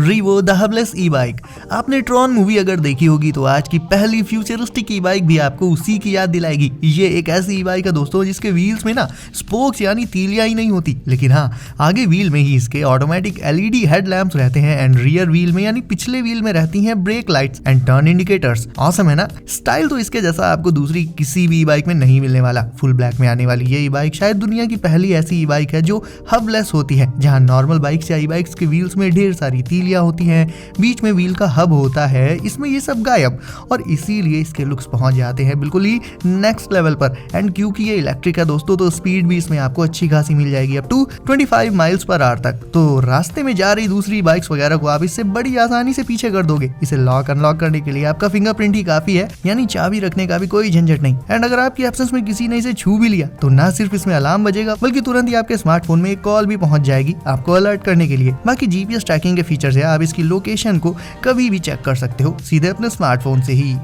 Revo the hubless E bike. आपने Tron movie अगर देखी होगी तो आज की पहली फ्यूचरिस्टिक ई बाइक भी आपको उसी की याद दिलाएगी। ये एक ऐसी ई बाइक है दोस्तों जिसके व्हील्स में ना स्पोक्स यानी तीलियां ही नहीं होती, लेकिन हाँ आगे व्हील में ही इसके ऑटोमेटिक एलईडी हेडलैम्प्स रहते हैं एंड रियर व्हील में यानी पिछले व्हील में रहती हैं break lights and turn indicators. Awesome है ना। स्टाइल तो इसके जैसा आपको दूसरी किसी भी ई बाइक में नहीं मिलने वाला। फुल ब्लैक में आने वाली ये ई बाइक शायद दुनिया की पहली ऐसी ई बाइक है जो हबलेस होती है, जहाँ नॉर्मल बाइक्स या ई बाइक्स के व्हील्स में ढेर सारी तीलियां होती हैं, बीच में व्हील का हब होता है, इसमें ये सब गायब और इसीलिए इसके लुक्स पहुंच जाते हैं बिल्कुल ही नेक्स्ट लेवल पर। एंड क्योंकि ये इलेक्ट्रिक है दोस्तों तो स्पीड भी इसमें आपको अच्छी खासी मिल जाएगी, up to 25 miles per hour तक। तो रास्ते में जा रही दूसरी बाइक्स वगैरह को आप इससे बड़ी आसानी से पीछे कर दोगे। इसे लॉक अनलॉक करने के लिए आपका फिंगरप्रिंट ही काफी है, यानी चाबी रखने का भी कोई झंझट नहीं। एंड अगर आपकी एब्सेंस में किसी ने इसे छू भी लिया तो ना सिर्फ इसमें अलार्म बजेगा बल्कि तुरंत ही आपके स्मार्टफोन में एक कॉल भी पहुंच जाएगी आपको अलर्ट करने के लिए। बाकी जीपीएस ट्रैकिंग के फीचर्स है, आप इसकी लोकेशन को कभी भी चेक कर सकते हो सीधे अपने स्मार्टफोन से ही।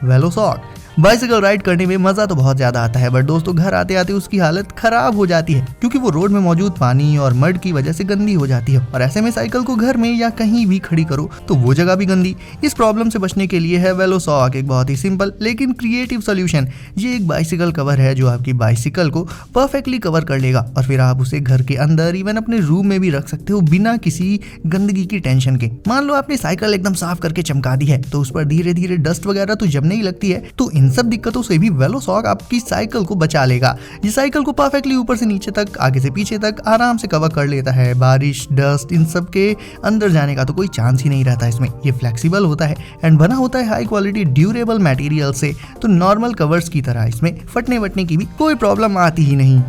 वेलोशॉक बाइसिकल राइड करने में मजा तो बहुत ज्यादा आता है, बट दोस्तों घर आते आते उसकी हालत खराब हो जाती है क्योंकि वो रोड में मौजूद पानी और मड की वजह से गंदी हो जाती है और ऐसे में साइकिल को घर में या कहीं भी खड़ी करो तो वो जगह भी गंदी। इस प्रॉब्लम से बचने के लिए है वेलोशॉक एक बहुत ही सिंपल लेकिन क्रिएटिव सोल्यूशन। ये एक बाइसिकल कवर है जो आपकी बाइसिकल को परफेक्टली कवर कर लेगा और फिर आप उसे घर के अंदर इवन अपने रूम में भी रख सकते हो बिना किसी गंदगी की टेंशन के। मान लो आपने साइकिल एकदम साफ करके चमका दी है तो उस पर धीरे धीरे डस्ट वगैरह तो जमने ही लगती है, तो इन सब दिक्कतों से भी वेलोशॉक आपकी साइकिल को बचा लेगा। ये साइकिल को परफेक्टली ऊपर से नीचे तक, आगे से पीछे तक आराम से कवर कर लेता है। बारिश, डस्ट इन सब के अंदर जाने का तो कोई चांस ही नहीं रहता इसमें। ये फ्लेक्सिबल होता है एंड बना होता है हाई क्वालिटी ड्यूरेबल मटेरियल से, तो नॉर्मल कवर्स की तरह इसमें फटने वटने की भी कोई प्रॉब्लम आती ही नहीं।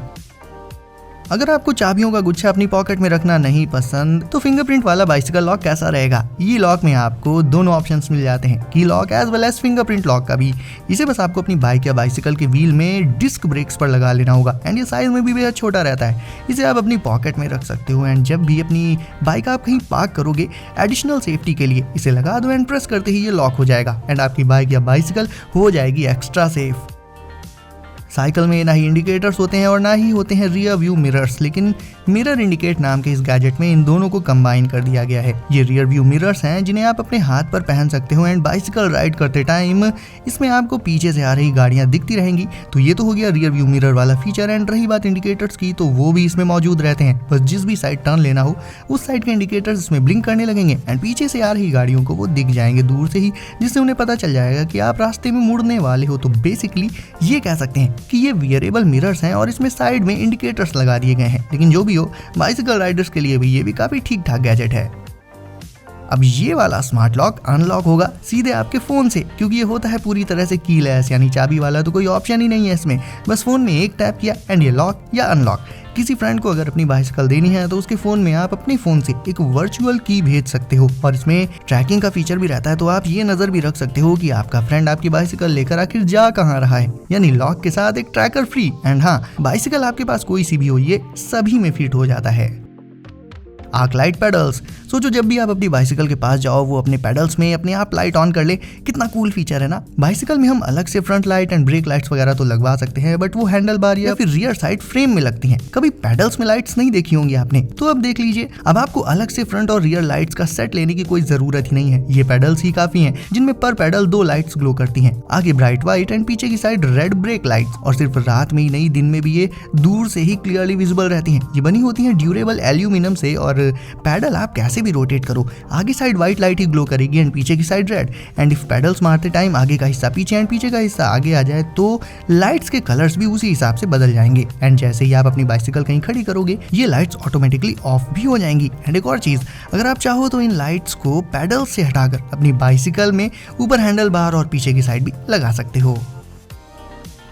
अगर आपको चाबियों का गुच्छा अपनी पॉकेट में रखना नहीं पसंद तो फिंगरप्रिंट वाला बाइसिकल लॉक कैसा रहेगा। ये लॉक में आपको दोनों ऑप्शंस मिल जाते हैं, key lock as well as fingerprint lock का भी। इसे बस आपको अपनी बाइक या बाइसिकल के व्हील में डिस्क ब्रेक्स पर लगा लेना होगा एंड ये साइज में भी बेहद छोटा रहता है। इसे आप अपनी पॉकेट में रख सकते हो एंड जब भी अपनी बाइक आप कहीं पार्क करोगे एडिशनल सेफ्टी के लिए इसे लगा दो एंड प्रेस करते ही ये लॉक हो जाएगा एंड आपकी बाइक या बाइसिकल हो जाएगी एक्स्ट्रा सेफ। साइकिल में ना ही इंडिकेटर्स होते हैं और ना ही होते हैं रियर व्यू मिरर्स, लेकिन मिरर इंडिकेट नाम के इस गैजेट में इन दोनों को कंबाइन कर दिया गया है। ये रियर व्यू मिरर्स हैं जिन्हें आप अपने हाथ पर पहन सकते हो एंड बाइसिकल राइड करते टाइम इसमें आपको पीछे से आ रही गाड़ियां दिखती रहेंगी। तो ये तो हो गया रियर व्यू मिरर वाला फीचर। एंड रही बात इंडिकेटर्स की तो वो भी इसमें मौजूद रहते हैं, बस जिस भी साइड टर्न लेना हो उस साइड के इंडिकेटर्स इसमें ब्लिंक करने लगेंगे एंड पीछे से आ रही गाड़ियों को वो दिख जाएंगे दूर से ही, जिससे उन्हें पता चल जाएगा कि आप रास्ते में मुड़ने वाले हो। तो बेसिकली ये कह सकते हैं कि ये वियरेबल मिरर्स हैं और इसमें साइड में इंडिकेटर्स लगा दिए गए हैं। लेकिन जो भी हो, बाइसिकल राइडर्स के लिए भी ये भी काफी ठीक ठाक गैजेट है। अब ये वाला स्मार्ट लॉक अनलॉक होगा सीधे आपके फोन से, क्योंकि ये होता है पूरी तरह से कीलेस यानी चाबी वाला, तो कोई ऑप्शन ही नहीं है इसमें। बस फोन में एक टैप किया एंड ये लॉक या अनलॉक। किसी फ्रेंड को अगर अपनी बाइसिकल देनी है तो उसके फोन में आप अपने फोन से एक वर्चुअल की भेज सकते हो और इसमें ट्रैकिंग का फीचर भी रहता है, तो आप ये नजर भी रख सकते हो कि आपका फ्रेंड आपकी बाइसिकल लेकर आखिर जा कहाँ रहा है। यानी लॉक के साथ एक ट्रैकर फ्री। एंड हाँ, बाइसिकल आपके पास कोई सी भी हो ये सभी में फिट हो जाता है। आर्क लाइट पेडल्स, सोचो जब भी आप अपनी बाइसिकल के पास जाओ वो अपने पेडल्स में अपने आप लाइट ऑन कर ले। कितना कूल फीचर है ना। बाइसिकल में हम अलग से front light and break lights वगैरह तो लगवा सकते हैं, बट वो हैंडल बार या फिर रियर साइड फ्रेम में लगती हैं। कभी पेडल्स में लाइट्स नहीं देखी होंगी आपने, तो अब देख लीजिए। अब आपको अलग से फ्रंट और रियर लाइट्स का सेट लेने की कोई जरूरत ही नहीं है। ये पेडल्स ही काफी हैं जिनमें पर पेडल 2 लाइट्स ग्लो करती हैं, आगे ब्राइट व्हाइट एंड पीछे की साइड रेड ब्रेक लाइट्स। और सिर्फ रात में ही नहीं, दिन में भी ये दूर से ही क्लियरली विजिबल रहती हैं। ये बनी होती हैं ड्यूरेबल एल्यूमिनियम से और पैडल आप कैसे भी रोटेट करो, आगे साइड व्हाइट लाइट ही ग्लो करेगी एंड पीछे की side red. And if pedals मारते टाइम आगे का हिस्सा पीछे एंड पीछे का हिस्सा आगे आ जाए तो लाइट्स के कलर्स भी उसी हिसाब से बदल जाएंगे। एंड जैसे ही आप अपनी बाइसिकल कहीं खड़ी करोगे ये लाइट्स ऑटोमेटिकली ऑफ भी हो जाएंगी। एंड एक और चीज, अगर आप चाहो तो इन लाइट्स को पेडल्स से हटाकर अपनी बाइसिकल में ऊपर हैंडल बार और पीछे की साइड भी लगा सकते हो।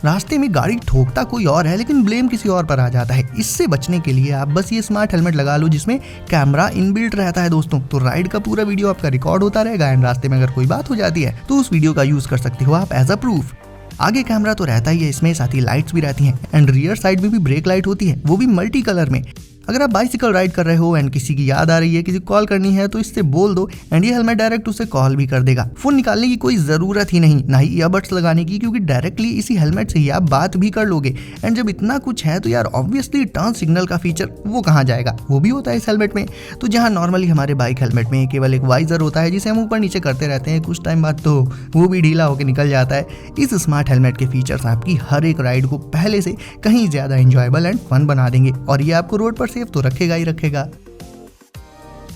रास्ते में गाड़ी ठोकता कोई और है लेकिन ब्लेम किसी और पर आ जाता है। इससे बचने के लिए आप बस ये स्मार्ट हेलमेट लगा लो जिसमें कैमरा इनबिल्ट रहता है दोस्तों। तो राइड का पूरा वीडियो आपका रिकॉर्ड होता रहेगा एंड रास्ते में अगर कोई बात हो जाती है तो उस वीडियो का यूज कर सकते हो आप एज अ प्रूफ। आगे कैमरा तो रहता ही है इसमें, साथ ही लाइट्स भी रहती हैं एंड रियर साइड में भी ब्रेक लाइट होती है, वो भी मल्टी कलर में। अगर आप बाइसिकल राइड कर रहे हो एंड किसी की याद आ रही है, किसी को कॉल करनी है, तो इससे बोल दो एंड ये हेलमेट डायरेक्ट उसे कॉल भी कर देगा। फोन निकालने की कोई जरूरत ही नहीं, ना ही ईयरबड्स लगाने की, क्योंकि डायरेक्टली इसी हेलमेट से ही आप बात भी कर लोगे। एंड जब इतना कुछ है तो यार ऑब्वियसली टर्न सिग्नल का फीचर वो कहाँ जाएगा, वो भी होता है इस हेलमेट में। तो जहाँ नॉर्मली हमारे बाइक हेलमेट में केवल एक वाइजर होता है जिसे हम ऊपर नीचे करते रहते हैं, कुछ टाइम बाद तो वो भी ढीला होकर निकल जाता है। इस स्मार्ट हेलमेट के फीचर्स आपकी हर एक राइड को पहले से कहीं ज्यादा एंजॉयबल एंड फन बना देंगे और ये आपको रोड पर सेफ तो रखेगा ही रखेगा।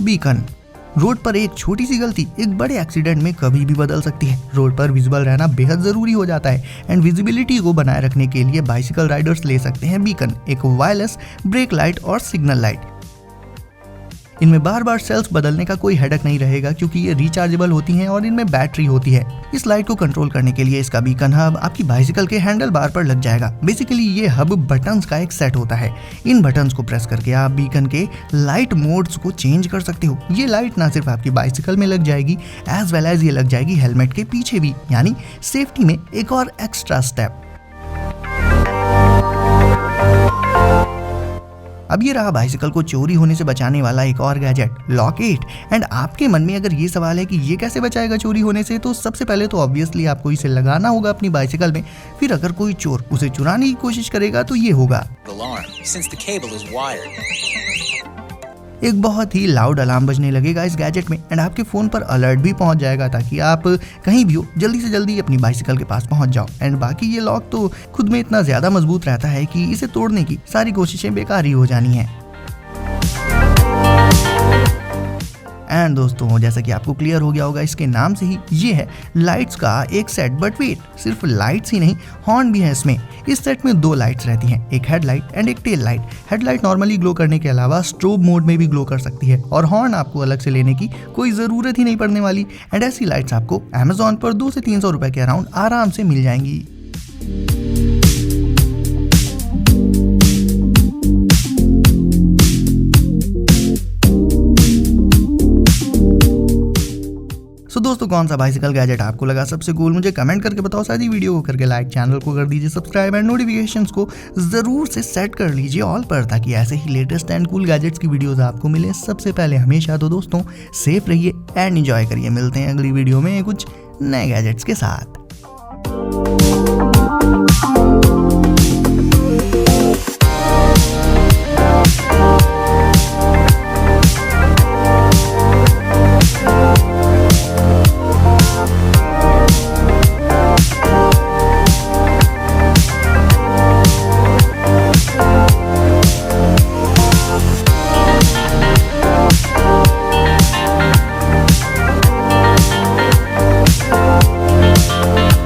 बीकन। रोड पर एक छोटी सी गलती एक बड़े एक्सीडेंट में कभी भी बदल सकती है। रोड पर विजिबल रहना बेहद जरूरी हो जाता है एंड विजिबिलिटी को बनाए रखने के लिए बाइसिकल राइडर्स ले सकते हैं बीकन, एक वायरलेस ब्रेक लाइट और सिग्नल लाइट। इनमें बार बार सेल्स बदलने का कोई हेडक नहीं रहेगा क्योंकि ये रिचार्जेबल होती हैं और इनमें बैटरी होती है। इस लाइट को कंट्रोल करने के लिए इसका बीकन हब आपकी बाइसिकल के हैंडल बार पर लग जाएगा। बेसिकली ये हब बटन्स का एक सेट होता है। इन बटन्स को प्रेस करके आप बीकन के लाइट मोड्स को चेंज कर सकते हो। ये लाइट ना सिर्फ आपकी बाइसिकल में लग जाएगी एज वेल एज ये लग जाएगी हेलमेट के पीछे भी, यानी सेफ्टी में एक और एक्स्ट्रा स्टेप। अब ये रहा बाइसिकल को चोरी होने से बचाने वाला एक और गैजेट, लॉकेट। एंड आपके मन में अगर ये सवाल है कि ये कैसे बचाएगा चोरी होने से, तो सबसे पहले तो ऑब्वियसली आपको इसे लगाना होगा अपनी बाइसिकल में। फिर अगर कोई चोर उसे चुराने की कोशिश करेगा तो ये होगा। एक बहुत ही लाउड अलार्म बजने लगेगा इस गैजेट में एंड आपके फोन पर अलर्ट भी पहुंच जाएगा ताकि आप कहीं भी हो जल्दी से जल्दी अपनी बाइसिकल के पास पहुंच जाओ। एंड बाकी ये लॉक तो खुद में इतना ज्यादा मजबूत रहता है कि इसे तोड़ने की सारी कोशिशें बेकार ही हो जानी है। एंड दोस्तों, जैसा कि आपको क्लियर हो गया होगा इसके नाम से ही, ये है लाइट्स का एक सेट। बट वेट, सिर्फ लाइट्स ही नहीं, हॉर्न भी है इसमें। इस सेट में दो लाइट्स रहती हैं, एक हेडलाइट एंड एक tail light. Headlight normally glow करने के अलावा स्ट्रोब मोड में भी ग्लो कर सकती है और हॉर्न आपको अलग से लेने की कोई ज़रूरत ही नहीं पड़ने वाली। एंड ऐसी लाइट्स आपको अमेजॉन पर 200 से 300 रुपए के अराउंड आराम से मिल जाएंगी। तो दोस्तों, कौन सा बाइसिकल गैजेट आपको लगा सबसे कूल, मुझे कमेंट करके बताओ। साथ ही वीडियो को करके लाइक, चैनल को कर दीजिए सब्सक्राइब एंड नोटिफिकेशंस को जरूर से सेट कर लीजिए ऑल पर, ताकि ऐसे ही लेटेस्ट एंड कूल गैजेट्स की वीडियोस आपको मिले सबसे पहले हमेशा। तो दोस्तों, सेफ रहिए एंड एंजॉय करिए। मिलते हैं अगली वीडियो में कुछ नए गैजेट्स के साथ।